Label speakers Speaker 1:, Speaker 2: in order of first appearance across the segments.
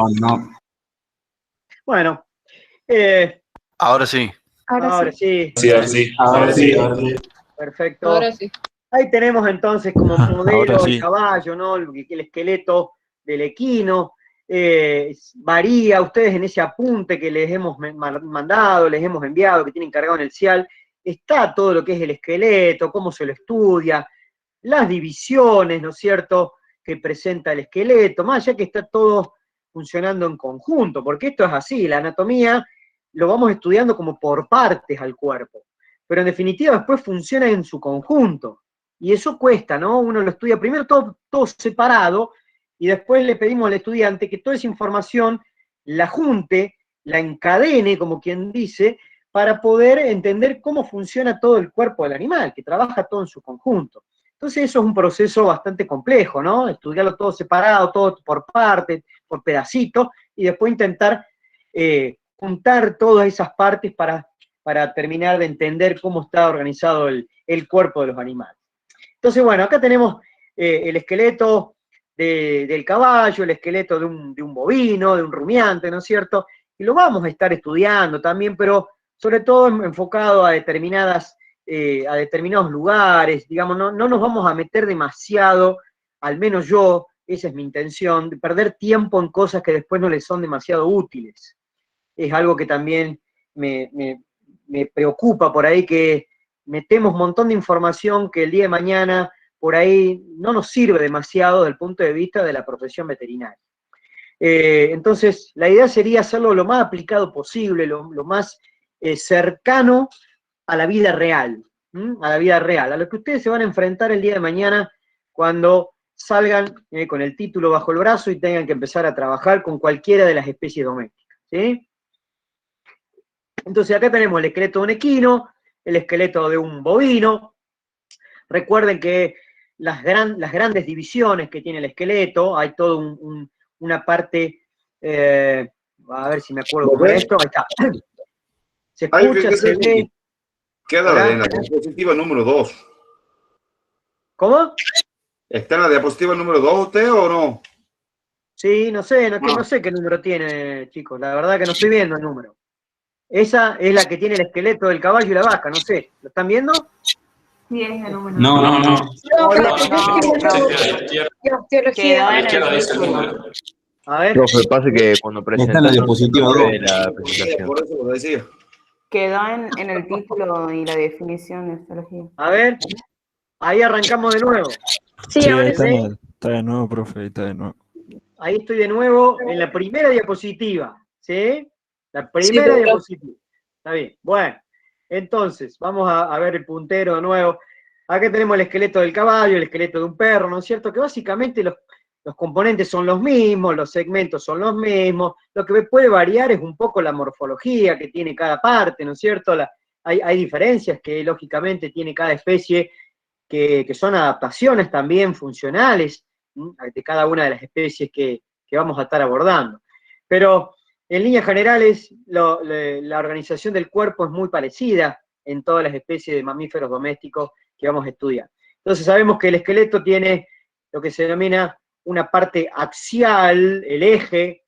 Speaker 1: Oh, no.
Speaker 2: Bueno,
Speaker 3: ahora sí.
Speaker 2: Ahora sí.
Speaker 4: Sí, ahora sí.
Speaker 1: Ahora sí, ahora sí.
Speaker 2: Perfecto.
Speaker 5: Ahora sí.
Speaker 2: Ahí tenemos entonces como modelo
Speaker 6: Ahora sí.
Speaker 2: el caballo, ¿no? El esqueleto del equino. Varía, ustedes en ese apunte que les hemos mandado, les hemos enviado, que tienen cargado en el CIAL, está todo lo que es el esqueleto, cómo se lo estudia, las divisiones, ¿no es cierto?, que presenta el esqueleto, más allá que está todo funcionando en conjunto, porque esto es así, la anatomía lo vamos estudiando como por partes al cuerpo, pero en definitiva después funciona en su conjunto, y eso cuesta, ¿no? Uno lo estudia primero todo separado, y después le pedimos al estudiante que toda esa información la junte, la encadene, como quien dice, para poder entender cómo funciona todo el cuerpo del animal, que trabaja todo en su conjunto. Entonces eso es un proceso bastante complejo, ¿no? Estudiarlo todo separado, todo por partes, por pedacitos, y después intentar juntar todas esas partes para terminar de entender cómo está organizado el cuerpo de los animales. Entonces, bueno, acá tenemos el esqueleto del caballo, el esqueleto de un bovino, de un rumiante, ¿no es cierto? Y lo vamos a estar estudiando también, pero sobre todo enfocado a determinados lugares, digamos, no nos vamos a meter demasiado, al menos yo, esa es mi intención, de perder tiempo en cosas que después no les son demasiado útiles. Es algo que también me preocupa por ahí, que metemos un montón de información que el día de mañana por ahí no nos sirve demasiado desde el punto de vista de la profesión veterinaria. Entonces, la idea sería hacerlo lo más aplicado posible, lo más cercano a la vida real, a lo que ustedes se van a enfrentar el día de mañana cuando salgan con el título bajo el brazo y tengan que empezar a trabajar con cualquiera de las especies domésticas, ¿sí? Entonces acá tenemos el esqueleto de un equino, el esqueleto de un bovino. Recuerden que las grandes divisiones que tiene el esqueleto, hay toda una parte, a ver si me acuerdo cómo era esto, ahí está. Se escucha, se ve.
Speaker 4: Queda en la diapositiva número 2.
Speaker 2: ¿Cómo?
Speaker 4: ¿Está en la diapositiva número 2 usted o no?
Speaker 2: Sí, no sé, no sé qué número tiene, chicos, la verdad que no estoy viendo el número. Esa es la que tiene el esqueleto del caballo y la vaca, no sé. ¿Lo están viendo?
Speaker 5: Sí, es el número.
Speaker 1: No.
Speaker 5: No,
Speaker 7: Quedó en el
Speaker 5: título.
Speaker 2: A ver.
Speaker 8: Profe, pasa que cuando
Speaker 1: Está en la
Speaker 8: presentas
Speaker 1: diapositiva 2.
Speaker 8: la presentación.
Speaker 4: Por eso lo decía.
Speaker 5: Quedó en el título y la definición de zoología.
Speaker 2: A ver, ahí arrancamos de nuevo.
Speaker 6: Sí, ahí
Speaker 2: está,
Speaker 6: está de nuevo, profe, ahí está de nuevo.
Speaker 2: Ahí estoy de nuevo en la primera diapositiva, ¿sí? La primera diapositiva. Está bien. Bueno, entonces, vamos a ver el puntero de nuevo. Acá tenemos el esqueleto del caballo, el esqueleto de un perro, ¿no es cierto? Que básicamente los componentes son los mismos, los segmentos son los mismos. Lo que puede variar es un poco la morfología que tiene cada parte, ¿no es cierto? Hay diferencias que lógicamente tiene cada especie, que son adaptaciones también funcionales de cada una de las especies que vamos a estar abordando. Pero en líneas generales, la organización del cuerpo es muy parecida en todas las especies de mamíferos domésticos que vamos a estudiar. Entonces sabemos que el esqueleto tiene lo que se denomina una parte axial, el eje,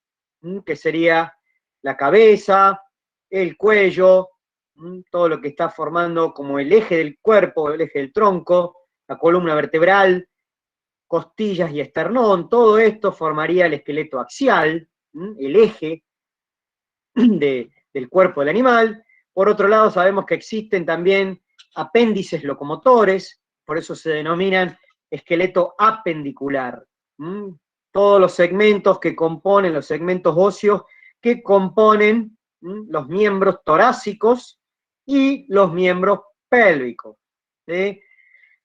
Speaker 2: que sería la cabeza, el cuello, todo lo que está formando como el eje del cuerpo, el eje del tronco, la columna vertebral, costillas y esternón, todo esto formaría el esqueleto axial, el eje del cuerpo del animal. Por otro lado, sabemos que existen también apéndices locomotores, por eso se denominan esqueleto apendicular. Todos los segmentos que componen, los segmentos óseos que componen los miembros torácicos y los miembros pélvicos. ¿Sí?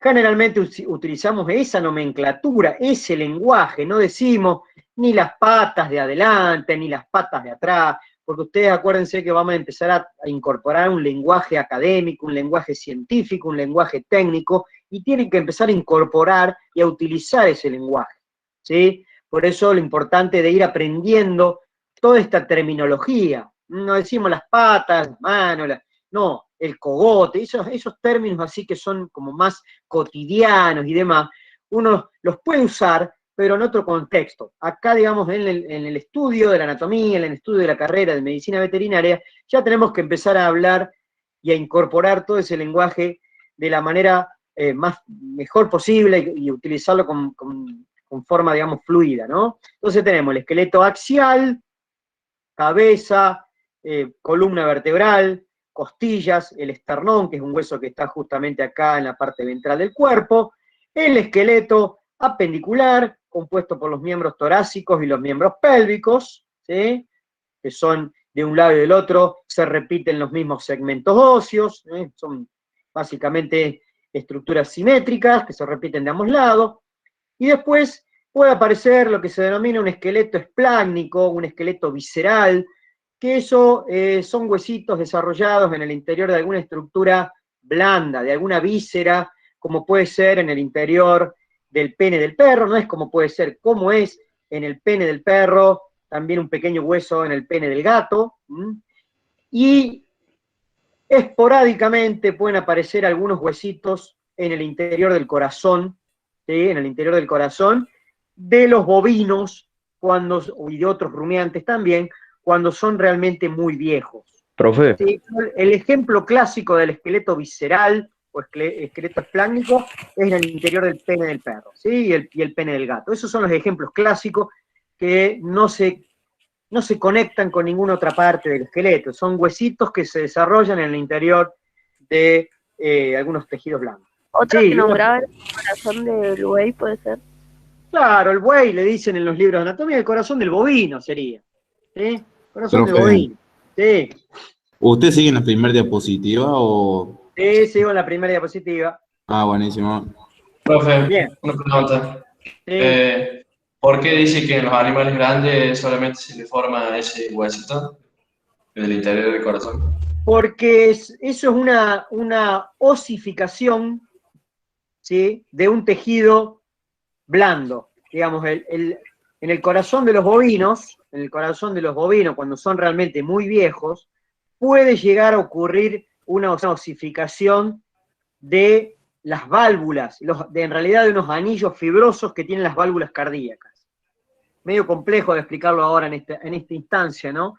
Speaker 2: Generalmente utilizamos esa nomenclatura, ese lenguaje, no decimos ni las patas de adelante, ni las patas de atrás, porque ustedes acuérdense que vamos a empezar a incorporar un lenguaje académico, un lenguaje científico, un lenguaje técnico, y tienen que empezar a incorporar y a utilizar ese lenguaje, ¿sí? Por eso lo importante de ir aprendiendo toda esta terminología. No decimos las patas, las manos, no, el cogote, esos términos así que son como más cotidianos y demás, uno los puede usar, pero en otro contexto. Acá, digamos, en el estudio de la anatomía, en el estudio de la carrera de medicina veterinaria, ya tenemos que empezar a hablar y a incorporar todo ese lenguaje de la manera mejor posible y utilizarlo con forma, digamos, fluida, ¿no? Entonces tenemos el esqueleto axial, cabeza, columna vertebral, costillas, el esternón, que es un hueso que está justamente acá en la parte ventral del cuerpo, el esqueleto apendicular, compuesto por los miembros torácicos y los miembros pélvicos, ¿sí? Que son de un lado y del otro, se repiten los mismos segmentos óseos, son básicamente estructuras simétricas que se repiten de ambos lados, y después puede aparecer lo que se denomina un esqueleto esplácnico, un esqueleto visceral, que eso son huesitos desarrollados en el interior de alguna estructura blanda, de alguna víscera, como puede ser en el interior del pene del perro, no es como puede ser, como es en el pene del perro, también un pequeño hueso en el pene del gato, y esporádicamente pueden aparecer algunos huesitos en el interior del corazón, ¿sí? En el interior del corazón, de los bovinos, y de otros rumiantes también, cuando son realmente muy viejos.
Speaker 8: Profe,
Speaker 2: ¿Sí? El ejemplo clásico del esqueleto visceral o esqueleto esplácnico es en el interior del pene del perro, ¿sí? y el pene del gato. Esos son los ejemplos clásicos que no se conectan con ninguna otra parte del esqueleto. Son huesitos que se desarrollan en el interior de algunos tejidos blandos.
Speaker 7: Otro
Speaker 2: Sí,
Speaker 7: que nombraba el corazón del buey, puede ser.
Speaker 2: Claro, el buey le dicen en los libros de anatomía, el corazón del bovino sería. ¿Sí? Corazón del
Speaker 1: Profe,
Speaker 2: bovino. Sí.
Speaker 1: ¿usted sigue en la primera diapositiva o...?
Speaker 2: Sí, sigo en la primera diapositiva.
Speaker 1: Ah, buenísimo.
Speaker 9: Profe,
Speaker 2: Bien.
Speaker 9: una pregunta.
Speaker 2: Sí.
Speaker 9: ¿Por qué dice que en los animales grandes solamente se le forma ese huesito en el interior del corazón?
Speaker 2: Porque eso es una osificación, ¿sí? De un tejido blando. Digamos, en el corazón de los bovinos, cuando son realmente muy viejos, puede llegar a ocurrir una osificación de las válvulas, en realidad de unos anillos fibrosos que tienen las válvulas cardíacas. Medio complejo de explicarlo ahora en esta instancia, ¿no?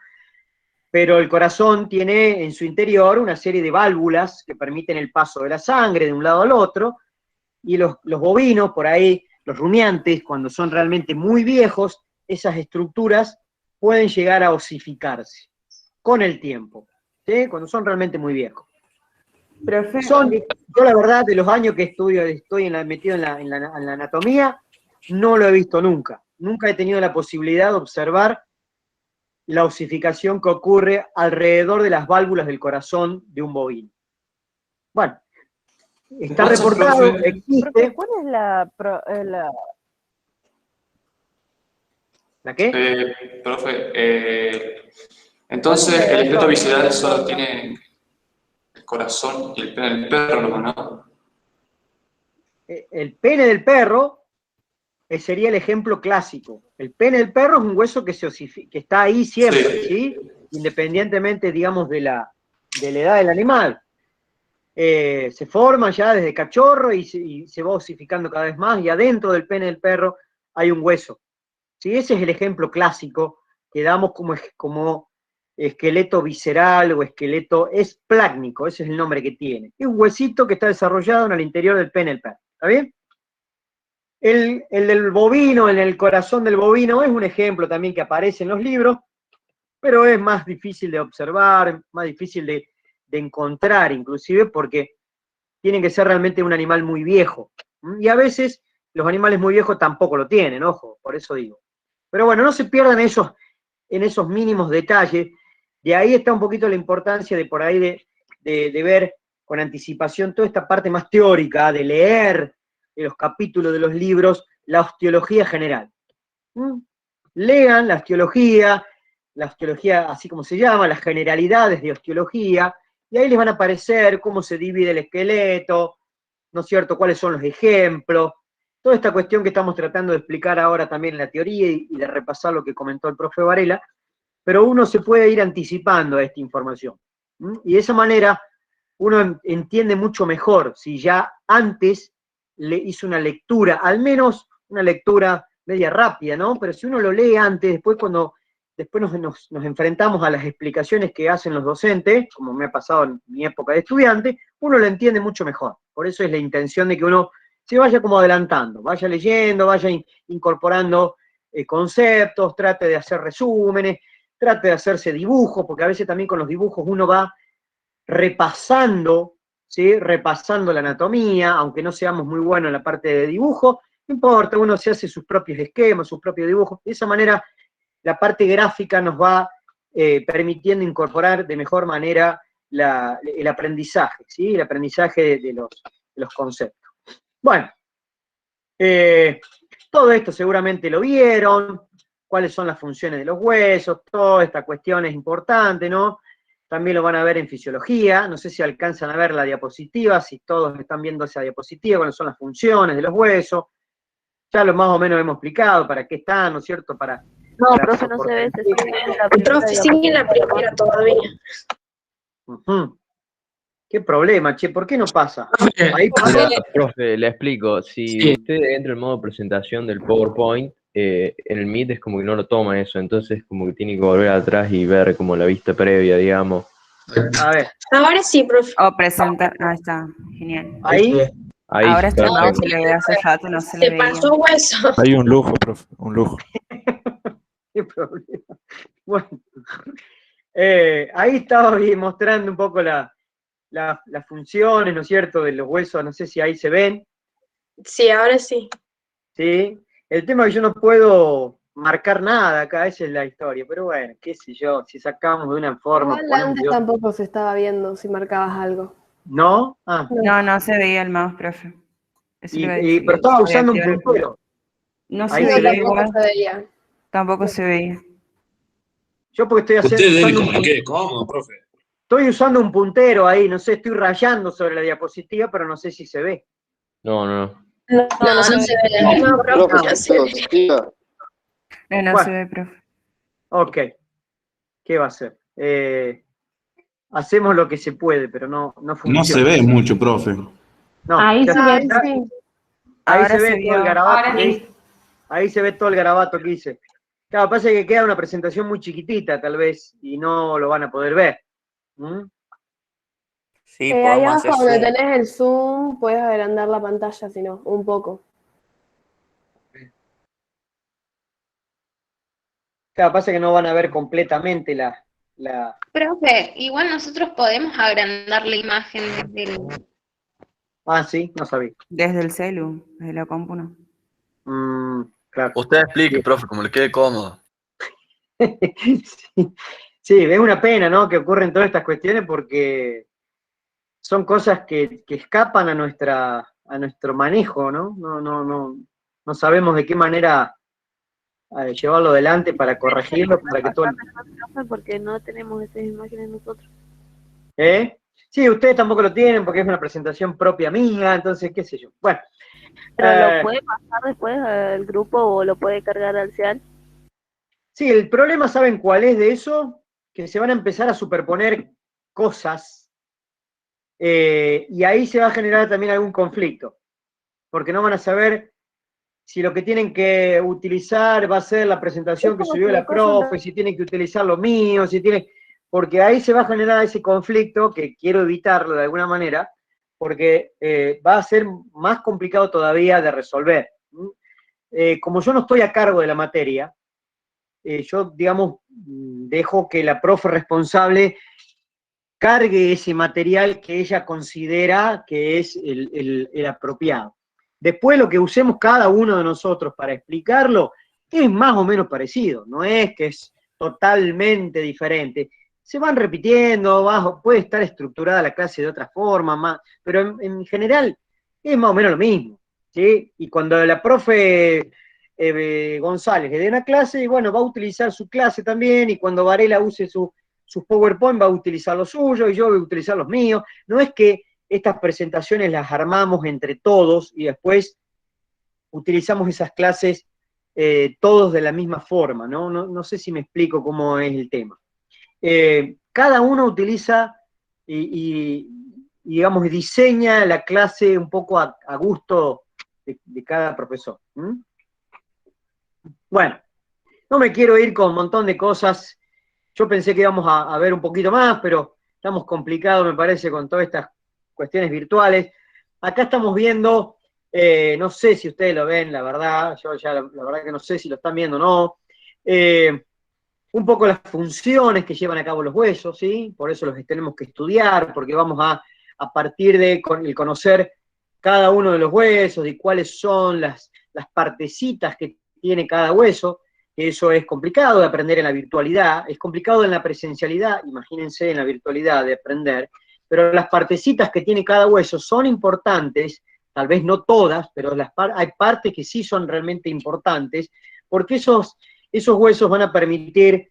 Speaker 2: Pero el corazón tiene en su interior una serie de válvulas que permiten el paso de la sangre de un lado al otro, y los bovinos, por ahí, los rumiantes, cuando son realmente muy viejos, esas estructuras pueden llegar a osificarse con el tiempo, ¿sí? Cuando son realmente muy viejos.
Speaker 5: Profe,
Speaker 2: Yo la verdad, de los años que estoy metido en la anatomía, no lo he visto nunca. Nunca he tenido la posibilidad de observar la osificación que ocurre alrededor de las válvulas del corazón de un bovino. Bueno, está
Speaker 9: Entonces,
Speaker 2: reportado,
Speaker 9: profe,
Speaker 2: existe.
Speaker 7: ¿Cuál es la
Speaker 2: ¿La qué?
Speaker 9: profe, entonces el esqueleto visceral solo tiene el corazón y el pene del perro, ¿no?
Speaker 2: El pene del perro sería el ejemplo clásico. El pene del perro es un hueso que está ahí siempre, ¿sí? Independientemente, digamos, de la edad del animal. Se forma ya desde cachorro y se va osificando cada vez más, y adentro del pene del perro hay un hueso. ¿Sí? Ese es el ejemplo clásico que damos como esqueleto visceral o esqueleto esplácnico, ese es el nombre que tiene. Es un huesito que está desarrollado en el interior del pene del perro. ¿Está bien? El del bovino, en el corazón del bovino, es un ejemplo también que aparece en los libros, pero es más difícil de observar, más difícil de encontrar, inclusive, porque tiene que ser realmente un animal muy viejo. Y a veces los animales muy viejos tampoco lo tienen, ojo, por eso digo. Pero bueno, no se pierdan en esos mínimos detalles. De ahí está un poquito la importancia de por ahí de ver con anticipación toda esta parte más teórica, de leer en los capítulos de los libros la osteología general. Lean la osteología así como se llama, las generalidades de osteología, y ahí les van a aparecer cómo se divide el esqueleto, ¿no es cierto?, cuáles son los ejemplos, toda esta cuestión que estamos tratando de explicar ahora también en la teoría y de repasar lo que comentó el profe Varela, pero uno se puede ir anticipando a esta información. Y de esa manera uno entiende mucho mejor si ya antes le hizo una lectura, al menos una lectura media rápida, ¿no? Pero si uno lo lee antes, después nos enfrentamos a las explicaciones que hacen los docentes, como me ha pasado en mi época de estudiante, uno lo entiende mucho mejor. Por eso es la intención de que uno se vaya como adelantando, vaya leyendo, vaya incorporando conceptos, trate de hacer resúmenes, trate de hacerse dibujos, porque a veces también con los dibujos uno va repasando, ¿sí? Repasando la anatomía, aunque no seamos muy buenos en la parte de dibujo, no importa, uno se hace sus propios esquemas, sus propios dibujos, de esa manera la parte gráfica nos va permitiendo incorporar de mejor manera el aprendizaje, ¿sí? El aprendizaje de los conceptos. Bueno, todo esto seguramente lo vieron, cuáles son las funciones de los huesos, toda esta cuestión es importante, ¿no? También lo van a ver en fisiología, no sé si alcanzan a ver la diapositiva, si todos están viendo esa diapositiva, cuáles son las funciones de los huesos, ya lo más o menos hemos explicado, para qué están, ¿no es cierto?
Speaker 7: No, profe, no se ve, se sigue en la primera
Speaker 10: Profe, sigue en la primera todavía.
Speaker 2: ¿Qué problema, che? ¿Por qué no pasa? Ahí pasa.
Speaker 8: Mira, profe, le explico. Si usted entra en modo presentación del PowerPoint, en el Meet es como que no lo toma eso, entonces como que tiene que volver atrás y ver como la vista previa, digamos.
Speaker 2: A ver.
Speaker 10: Ahora sí, profe.
Speaker 5: O presentar, ahí está, genial.
Speaker 2: Ahí.
Speaker 5: Ahora está, no,
Speaker 8: perfecto.
Speaker 5: se le ve hace rato, no se le
Speaker 10: Se
Speaker 5: veía.
Speaker 10: pasó hueso.
Speaker 6: Hay un lujo, profe, un lujo.
Speaker 2: ¿Qué problema? Bueno. Ahí estaba mostrando un poco las funciones, ¿no es cierto?, de los huesos, no sé si ahí se ven.
Speaker 10: Sí, ahora sí.
Speaker 2: ¿Sí? El tema es que yo no puedo marcar nada acá, esa es la historia, pero bueno, qué sé yo, si sacamos de una forma...
Speaker 11: Igual antes tampoco se estaba viendo si marcabas algo.
Speaker 2: ¿No? Ah.
Speaker 5: No se veía el mouse, profe. Eso le iba a decir.
Speaker 2: Pero estaba usando un puntero.
Speaker 5: No se
Speaker 2: Ahí
Speaker 5: veía
Speaker 2: se
Speaker 5: igual.
Speaker 11: veía.
Speaker 5: Tampoco se veía.
Speaker 2: Yo porque estoy haciendo...
Speaker 12: Como le quede cómodo, profe.
Speaker 2: Estoy usando un puntero ahí, no sé, estoy rayando sobre la diapositiva, pero no sé si se ve.
Speaker 8: No.
Speaker 10: No se ve. No, profe, ya se ve.
Speaker 5: No se ve, profe.
Speaker 2: Ok. ¿Qué va a hacer? Hacemos lo que se puede, pero no funciona.
Speaker 1: No se ve mucho, profe.
Speaker 2: No,
Speaker 5: Ahí
Speaker 2: ya
Speaker 5: se
Speaker 2: está.
Speaker 5: ve, sí.
Speaker 2: Ahí
Speaker 5: Ahora
Speaker 2: se ve
Speaker 5: se
Speaker 2: todo
Speaker 5: vio.
Speaker 2: el garabato.
Speaker 5: Ahora sí.
Speaker 2: Ahí se ve todo el garabato que hice. Claro, pasa que queda una presentación muy chiquitita, tal vez, y no lo van a poder ver.
Speaker 11: Sí, ahí abajo donde tenés el zoom, puedes agrandar la pantalla, si no, un poco.
Speaker 2: Claro, pasa que no van a ver completamente la...
Speaker 13: Profe, igual nosotros podemos agrandar la imagen desde el...
Speaker 2: Ah, sí, no sabía.
Speaker 5: Desde el celu, desde la compu no.
Speaker 2: Claro.
Speaker 3: Usted explique, profe, como le quede cómodo.
Speaker 2: Sí, es una pena, ¿no?, que ocurren todas estas cuestiones porque son cosas que escapan a nuestro manejo, ¿no? No sabemos de qué manera llevarlo adelante para corregirlo, para que todo...
Speaker 7: Porque no tenemos esas imágenes nosotros.
Speaker 2: Sí, ustedes tampoco lo tienen porque es una presentación propia mía, entonces, qué sé yo. Bueno.
Speaker 7: Pero lo puede pasar después al grupo o lo puede cargar al CIAL.
Speaker 2: Sí, el problema, ¿saben cuál es de eso? Que se van a empezar a superponer cosas y ahí se va a generar también algún conflicto, porque no van a saber si lo que tienen que utilizar va a ser la presentación que subió la profe, si tienen que utilizar lo mío, porque ahí se va a generar ese conflicto que quiero evitarlo de alguna manera, porque va a ser más complicado todavía de resolver. Como yo no estoy a cargo de la materia, yo, digamos, dejo que la profe responsable cargue ese material que ella considera que es el apropiado. Después lo que usemos cada uno de nosotros para explicarlo es más o menos parecido, no es que es totalmente diferente. Se van repitiendo, puede estar estructurada la clase de otra forma, pero en general es más o menos lo mismo, ¿sí? Y cuando la profe González le dé una clase, y bueno, va a utilizar su clase también, y cuando Varela use sus PowerPoint va a utilizar los suyos, y yo voy a utilizar los míos. No es que estas presentaciones las armamos entre todos y después utilizamos esas clases todos de la misma forma, ¿no? No sé si me explico cómo es el tema. Cada uno utiliza y digamos, diseña la clase un poco a gusto de cada profesor. Bueno, no me quiero ir con un montón de cosas. Yo pensé que íbamos a ver un poquito más, pero estamos complicados, me parece, con todas estas cuestiones virtuales. Acá estamos viendo, no sé si ustedes lo ven, la verdad, yo ya la verdad que no sé si lo están viendo o no, un poco las funciones que llevan a cabo los huesos, ¿sí? Por eso los tenemos que estudiar, porque vamos a partir de el conocer cada uno de los huesos y cuáles son las partecitas que tiene cada hueso. Eso es complicado de aprender en la virtualidad, es complicado en la presencialidad, imagínense en la virtualidad de aprender, pero las partecitas que tiene cada hueso son importantes, tal vez no todas, pero hay partes que sí son realmente importantes, porque esos huesos van a permitir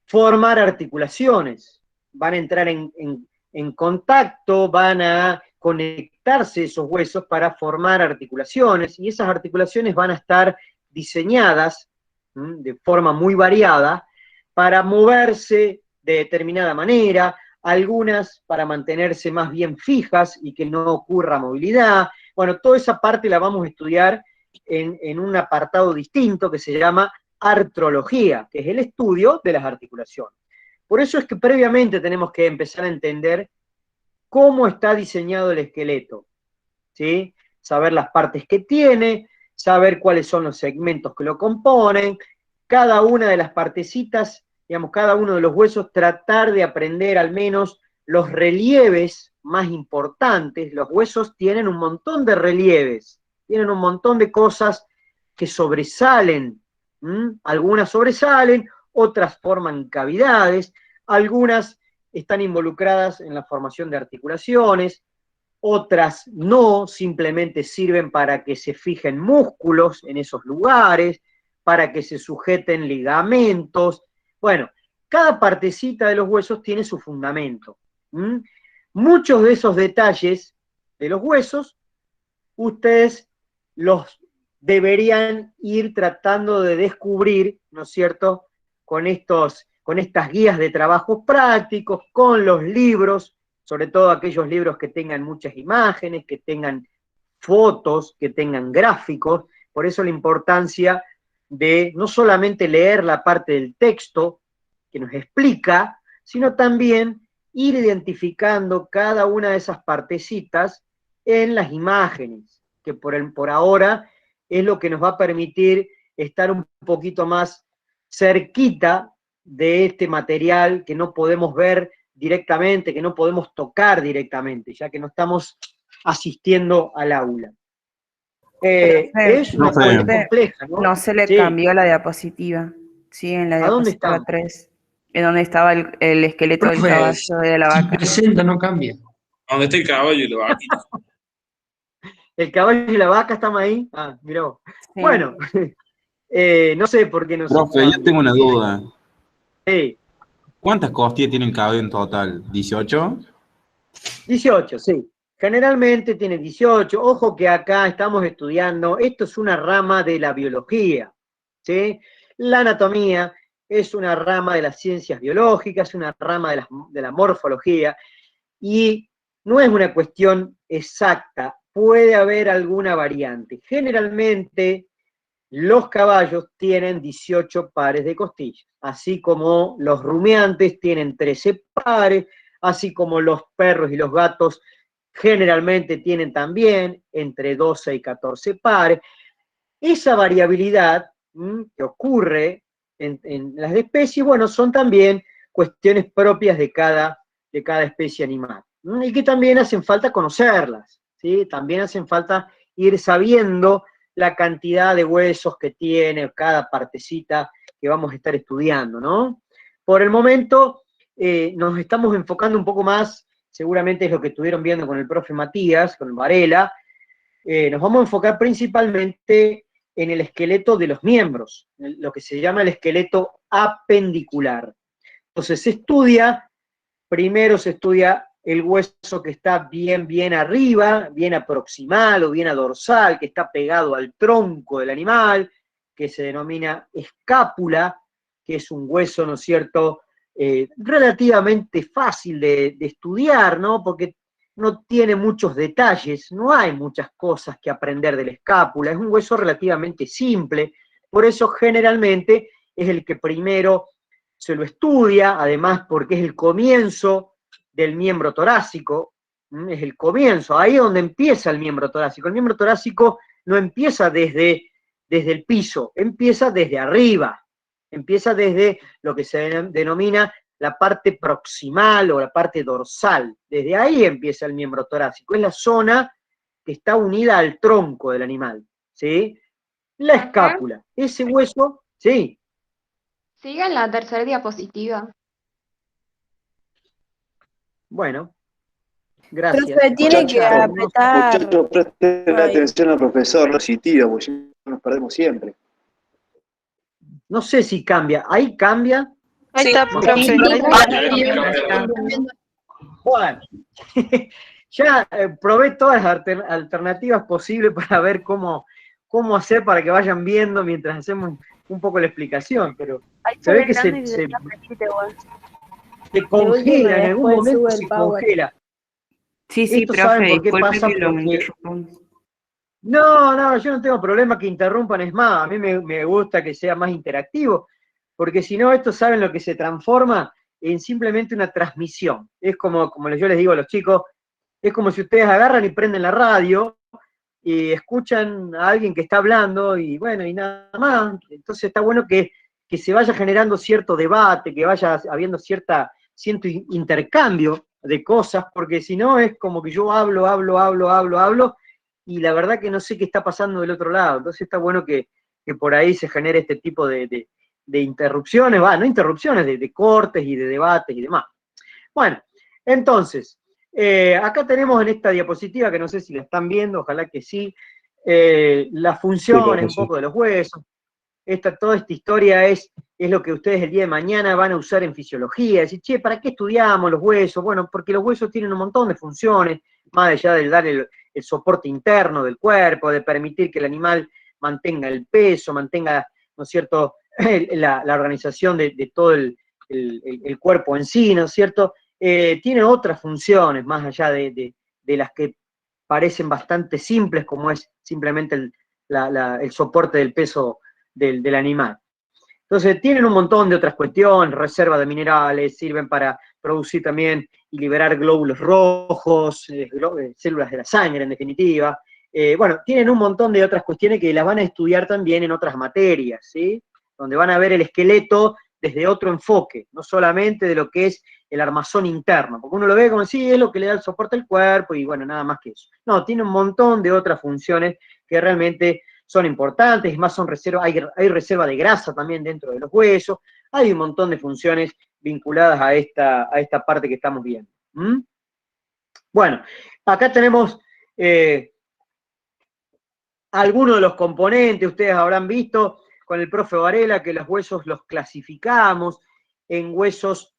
Speaker 2: formar articulaciones, van a entrar en contacto, van a conectarse esos huesos para formar articulaciones, y esas articulaciones van a estar diseñadas de forma muy variada para moverse de determinada manera, algunas para mantenerse más bien fijas y que no ocurra movilidad. Bueno, toda esa parte la vamos a estudiar en un apartado distinto que se llama artrología, que es el estudio de las articulaciones. Por eso es que previamente tenemos que empezar a entender cómo está diseñado el esqueleto, ¿sí? Saber las partes que tiene, saber cuáles son los segmentos que lo componen, cada una de las partecitas, digamos, cada uno de los huesos, tratar de aprender al menos los relieves más importantes. Los huesos tienen un montón de relieves, tienen un montón de cosas que sobresalen. Algunas sobresalen, otras forman cavidades, algunas están involucradas en la formación de articulaciones, otras no, simplemente sirven para que se fijen músculos en esos lugares, para que se sujeten ligamentos. Bueno, cada partecita de los huesos tiene su fundamento. Muchos de esos detalles de los huesos, ustedes los deberían ir tratando de descubrir, ¿no es cierto?, con estas guías de trabajos prácticos, con los libros, sobre todo aquellos libros que tengan muchas imágenes, que tengan fotos, que tengan gráficos. Por eso la importancia de no solamente leer la parte del texto que nos explica, sino también ir identificando cada una de esas partecitas en las imágenes, que por ahora es lo que nos va a permitir estar un poquito más cerquita de este material que no podemos ver directamente, que no podemos tocar directamente, ya que no estamos asistiendo al aula. Es una cuestión compleja, ¿no?
Speaker 5: No se le
Speaker 2: Sí.
Speaker 5: cambió la diapositiva, sí, en la
Speaker 2: ¿A dónde
Speaker 5: diapositiva
Speaker 2: está?
Speaker 5: 3, en donde estaba el esqueleto del
Speaker 12: Profe,
Speaker 5: caballo de la vaca.
Speaker 12: presenta, no cambia.
Speaker 14: ¿Dónde está el caballo y la vaquita?
Speaker 2: ¿El caballo y la vaca están ahí? Ah, mirá vos.
Speaker 5: Sí.
Speaker 2: Bueno, no sé por qué no se
Speaker 1: Profe, yo tengo una duda.
Speaker 2: Sí.
Speaker 1: ¿Cuántas costillas tiene un caballo en total? ¿18?
Speaker 2: 18, sí. Generalmente tiene 18. Ojo que acá estamos estudiando, esto es una rama de la biología, ¿sí? La anatomía es una rama de las ciencias biológicas, es una rama de la morfología, y no es una cuestión exacta, puede haber alguna variante. Generalmente los caballos tienen 18 pares de costillas, así como los rumiantes tienen 13 pares, así como los perros y los gatos generalmente tienen también entre 12 y 14 pares. Esa variabilidad que ocurre en las especies, bueno, son también cuestiones propias de cada especie animal, y que también hacen falta conocerlas, ¿sí? También hacen falta ir sabiendo la cantidad de huesos que tiene cada partecita que vamos a estar estudiando, ¿no? Por el momento nos estamos enfocando un poco más, seguramente es lo que estuvieron viendo con el profe Matías, con Varela, nos vamos a enfocar principalmente en el esqueleto de los miembros, lo que se llama el esqueleto apendicular. Entonces primero se estudia el hueso que está bien arriba, bien a proximal o bien a dorsal, que está pegado al tronco del animal, que se denomina escápula, que es un hueso, ¿no es cierto?, relativamente fácil de estudiar, ¿no?, porque no tiene muchos detalles, no hay muchas cosas que aprender de la escápula, es un hueso relativamente simple, Por eso generalmente es el que primero se lo estudia, además porque es el comienzo del miembro torácico, es el comienzo, ahí es donde empieza el miembro torácico. El miembro torácico no empieza desde el piso, empieza desde arriba, empieza desde lo que se denomina la parte proximal o la parte dorsal. Desde ahí empieza el miembro torácico, es la zona que está unida al tronco del animal, ¿sí? La escápula, ese hueso, sí.
Speaker 12: Sigue en la tercera diapositiva.
Speaker 2: Bueno, gracias.
Speaker 11: Profe, tiene que apretar.
Speaker 15: Muchachos, presten atención al profesor, no sitio, porque si no nos perdemos siempre.
Speaker 2: No sé si cambia, ahí cambia.
Speaker 10: Ahí está, profe.
Speaker 2: Bueno, ya probé todas las alternativas posibles para ver cómo hacer para que vayan viendo mientras hacemos un poco la explicación, pero se ve que se congela, en algún momento se congela.
Speaker 5: Sí, sí,
Speaker 2: Esto saben
Speaker 5: profe,
Speaker 2: por qué pasa,
Speaker 5: disculpe que lo
Speaker 2: porque...
Speaker 5: interrumpamos.
Speaker 2: No, yo no tengo problema que interrumpan, es más, a mí me gusta que sea más interactivo, porque si no, esto saben lo que se transforma en simplemente una transmisión. Es como yo les digo a los chicos, es como si ustedes agarran y prenden la radio y escuchan a alguien que está hablando y bueno, y nada más. Entonces está bueno que se vaya generando cierto debate, que vaya habiendo cierto intercambio de cosas, porque si no es como que yo hablo, y la verdad que no sé qué está pasando del otro lado. Entonces está bueno que por ahí se genere este tipo de interrupciones, no interrupciones, de cortes y de debates y demás. Bueno, entonces, acá tenemos en esta diapositiva, que no sé si la están viendo, ojalá que sí, las funciones un poco de los huesos. Toda esta historia es lo que ustedes el día de mañana van a usar en fisiología. Decir, che, ¿para qué estudiamos los huesos? Bueno, porque los huesos tienen un montón de funciones, más allá de dar el soporte interno del cuerpo, de permitir que el animal mantenga el peso, mantenga, ¿no es cierto?, la organización de todo el cuerpo en sí, ¿no es cierto? Tiene otras funciones, más allá de las que parecen bastante simples, como es simplemente el soporte del peso del animal. Entonces, tienen un montón de otras cuestiones, reserva de minerales, sirven para producir también y liberar glóbulos rojos, células de la sangre, en definitiva. Bueno, tienen un montón de otras cuestiones que las van a estudiar también en otras materias, ¿sí? Donde van a ver el esqueleto desde otro enfoque, no solamente de lo que es el armazón interno, porque uno lo ve como si es lo que le da el soporte al cuerpo y bueno, nada más que eso. No, tiene un montón de otras funciones que realmente son importantes, es más, hay reserva de grasa también dentro de los huesos, hay un montón de funciones vinculadas a esta parte que estamos viendo. Bueno, acá tenemos algunos de los componentes, ustedes habrán visto con el profe Varela que los huesos los clasificamos en huesos,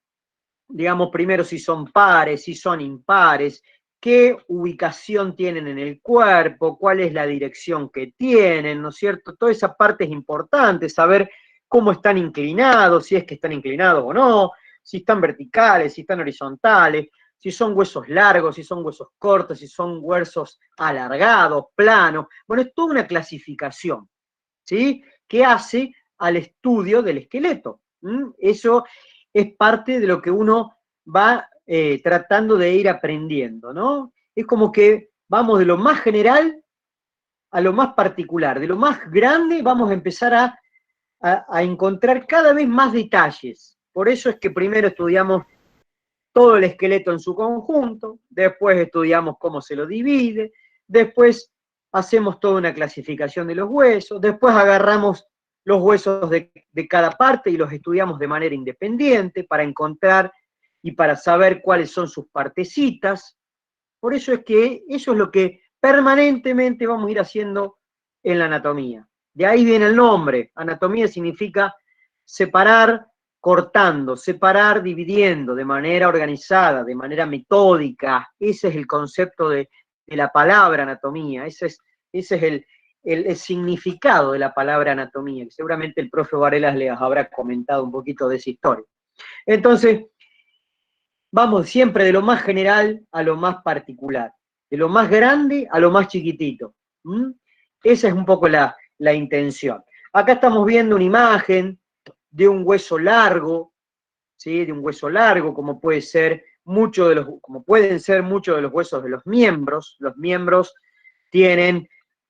Speaker 2: digamos, primero si son pares, si son impares, qué ubicación tienen en el cuerpo, cuál es la dirección que tienen, ¿no es cierto? Toda esa parte es importante, saber cómo están inclinados, si es que están inclinados o no, si están verticales, si están horizontales, si son huesos largos, si son huesos cortos, si son huesos alargados, planos. Bueno, es toda una clasificación, ¿sí?, que hace al estudio del esqueleto. Eso es parte de lo que uno va tratando de ir aprendiendo, ¿no? Es como que vamos de lo más general a lo más particular, de lo más grande vamos a empezar a encontrar cada vez más detalles. Por eso es que primero estudiamos todo el esqueleto en su conjunto, después estudiamos cómo se lo divide, después hacemos toda una clasificación de los huesos, después agarramos los huesos de cada parte y los estudiamos de manera independiente para encontrar y para saber cuáles son sus partecitas. Por eso es que eso es lo que permanentemente vamos a ir haciendo en la anatomía. De ahí viene el nombre. Anatomía significa separar cortando, separar dividiendo de manera organizada, de manera metódica. Ese es el concepto de la palabra anatomía. Ese es el significado de la palabra anatomía, que seguramente el profe Varelas les habrá comentado un poquito de esa historia. Entonces, vamos siempre de lo más general a lo más particular, de lo más grande a lo más chiquitito. Esa es un poco la intención. Acá estamos viendo una imagen de un hueso largo, ¿sí? De un hueso largo, como pueden ser muchos de los huesos de los miembros. Los miembros tienen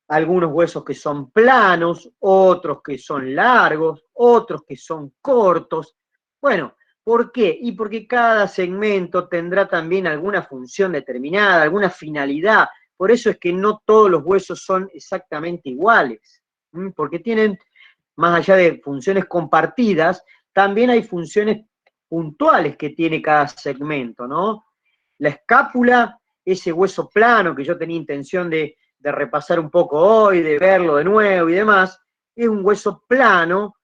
Speaker 2: algunos huesos que son planos, otros que son largos, otros que son cortos. Bueno, ¿por qué? Y porque cada segmento tendrá también alguna función determinada, alguna finalidad. Por eso es que no todos los huesos son exactamente iguales, porque tienen, más allá de funciones compartidas, también hay funciones puntuales que tiene cada segmento, ¿no? La escápula, ese hueso plano que yo tenía intención de repasar un poco hoy, de verlo de nuevo y demás, es un hueso plano.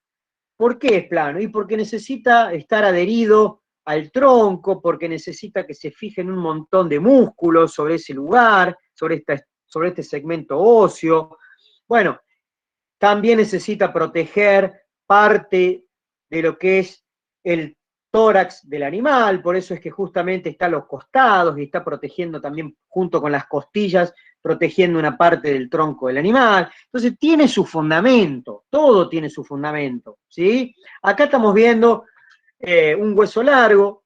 Speaker 2: ¿Por qué es plano? Y porque necesita estar adherido al tronco, porque necesita que se fijen un montón de músculos sobre ese lugar, sobre este segmento óseo. Bueno, también necesita proteger parte de lo que es el tórax del animal, por eso es que justamente está a los costados y está protegiendo también junto con las costillas, protegiendo una parte del tronco del animal. Entonces tiene su fundamento, todo tiene su fundamento, ¿sí? Acá estamos viendo un hueso largo,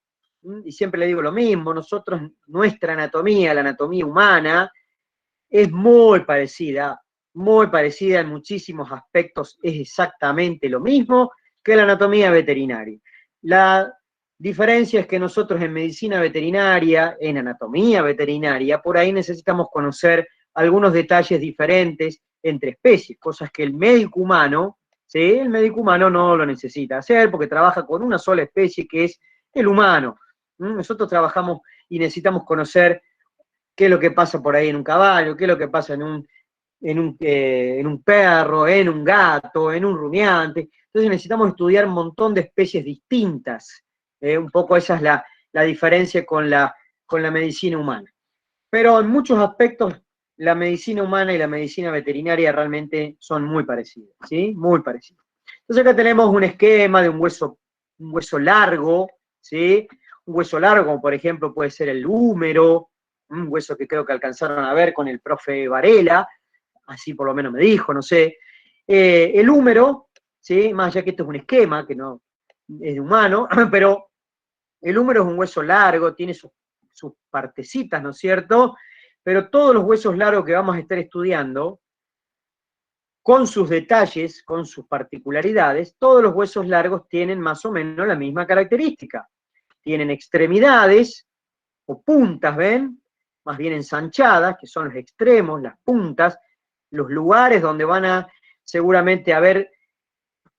Speaker 2: y siempre le digo lo mismo, nuestra anatomía, la anatomía humana, es muy parecida en muchísimos aspectos, es exactamente lo mismo que la anatomía veterinaria. La diferencia es que nosotros en medicina veterinaria, en anatomía veterinaria, por ahí necesitamos conocer algunos detalles diferentes entre especies, cosas que el médico humano, ¿sí? El médico humano no lo necesita hacer porque trabaja con una sola especie que es el humano. Nosotros trabajamos y necesitamos conocer qué es lo que pasa por ahí en un caballo, qué es lo que pasa en un perro, en un gato, en un rumiante. Entonces necesitamos estudiar un montón de especies distintas. Un poco esa es la diferencia con la medicina humana. Pero en muchos aspectos la medicina humana y la medicina veterinaria realmente son muy parecidas, ¿sí? Muy parecidas. Entonces acá tenemos un esquema de un hueso largo, ¿sí? Un hueso largo, como por ejemplo puede ser el húmero, un hueso que creo que alcanzaron a ver con el profe Varela, así por lo menos me dijo, no sé. El húmero, ¿sí? Más allá que esto es un esquema, que no es de humano, pero el húmero es un hueso largo, tiene sus partecitas, ¿no es cierto? Pero todos los huesos largos que vamos a estar estudiando, con sus detalles, con sus particularidades, todos los huesos largos tienen más o menos la misma característica. Tienen extremidades o puntas, ¿ven? Más bien ensanchadas, que son los extremos, las puntas, los lugares donde van a seguramente haber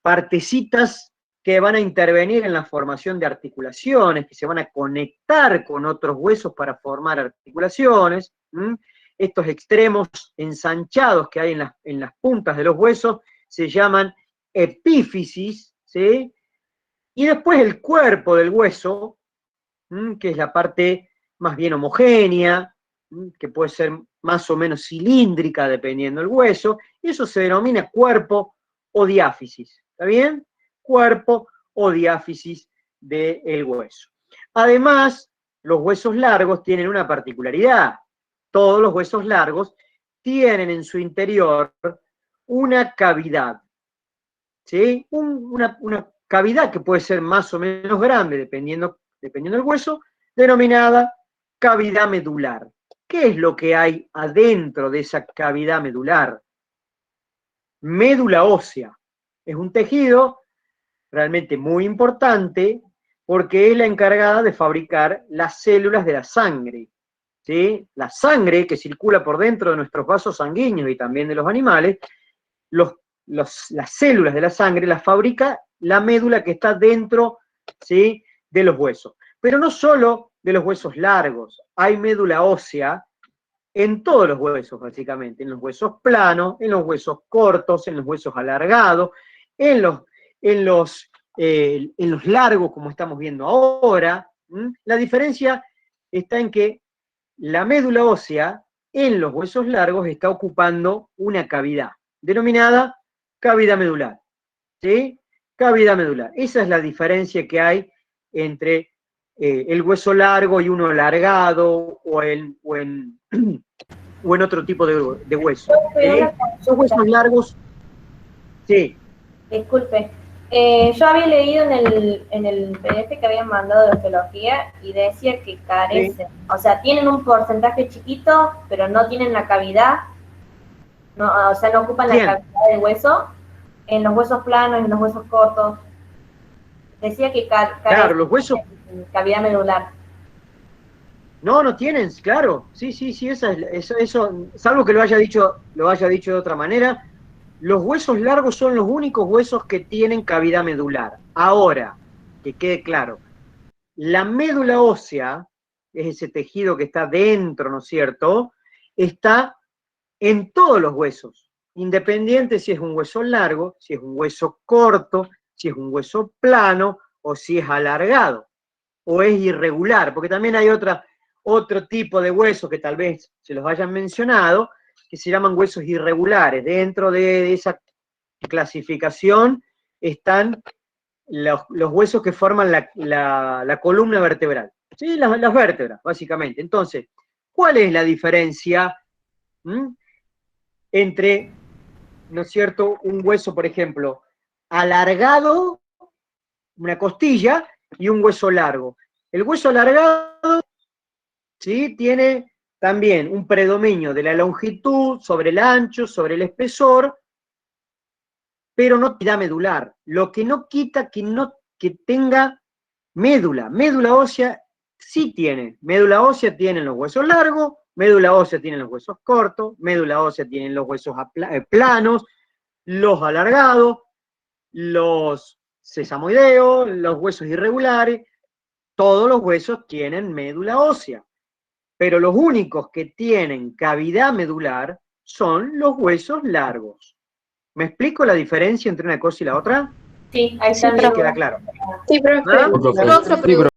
Speaker 2: partecitas que van a intervenir en la formación de articulaciones, que se van a conectar con otros huesos para formar articulaciones. Estos extremos ensanchados que hay en las puntas de los huesos se llaman epífisis, ¿sí? Y después el cuerpo del hueso, que es la parte más bien homogénea, que puede ser más o menos cilíndrica dependiendo del hueso, y eso se denomina cuerpo o diáfisis, ¿está bien? Cuerpo o diáfisis del hueso. Además, los huesos largos tienen una particularidad. Todos los huesos largos tienen en su interior una cavidad, ¿sí? Una cavidad que puede ser más o menos grande, dependiendo del hueso, denominada cavidad medular. ¿Qué es lo que hay adentro de esa cavidad medular? Médula ósea. Es un tejido realmente muy importante porque es la encargada de fabricar las células de la sangre, ¿sí? La sangre que circula por dentro de nuestros vasos sanguíneos y también de los animales, las células de la sangre las fabrica la médula que está dentro, ¿sí?, de los huesos. Pero no solo de los huesos largos, hay médula ósea en todos los huesos, básicamente, en los huesos planos, en los huesos cortos, en los huesos alargados, en los largos, como estamos viendo ahora. La diferencia está en que la médula ósea en los huesos largos está ocupando una cavidad, denominada cavidad medular, ¿sí? Cavidad medular. Esa es la diferencia que hay entre el hueso largo y uno alargado o en otro tipo de hueso. Son huesos largos, sí.
Speaker 16: Disculpe. Yo había leído en el PDF que habían mandado de osteología y decía que carecen, o sea, tienen un porcentaje chiquito, pero no tienen la cavidad, no, o sea, no ocupan la cavidad del hueso, en los huesos planos, en los huesos cortos. Decía que
Speaker 2: claro, los huesos...
Speaker 16: cavidad medular.
Speaker 2: No tienen, claro, sí, eso, salvo que lo haya dicho de otra manera. Los huesos largos son los únicos huesos que tienen cavidad medular. Ahora, que quede claro, la médula ósea, es ese tejido que está dentro, ¿no es cierto?, está en todos los huesos, independiente si es un hueso largo, si es un hueso corto, si es un hueso plano, o si es alargado, o es irregular, porque también hay otro tipo de huesos que tal vez se los hayan mencionado, que se llaman huesos irregulares. Dentro de esa clasificación están los huesos que forman la columna vertebral. ¿Sí? Las vértebras, básicamente. Entonces, ¿cuál es la diferencia entre, ¿no es cierto?, un hueso, por ejemplo, alargado, una costilla, y un hueso largo? El hueso alargado, ¿sí?, tiene también un predominio de la longitud sobre el ancho, sobre el espesor, pero no da medular, lo que no quita que tenga médula. Médula ósea sí tiene. Médula ósea tienen los huesos largos, médula ósea tienen los huesos cortos, médula ósea tienen los huesos planos, los alargados, los sesamoideos, los huesos irregulares. Todos los huesos tienen médula ósea. Pero los únicos que tienen cavidad medular son los huesos largos. ¿Me explico la diferencia entre una cosa y la otra?
Speaker 16: Sí, ahí está.
Speaker 2: ¿Queda claro?
Speaker 10: Sí, profe.
Speaker 2: ¿Ah?
Speaker 10: Otra pregunta.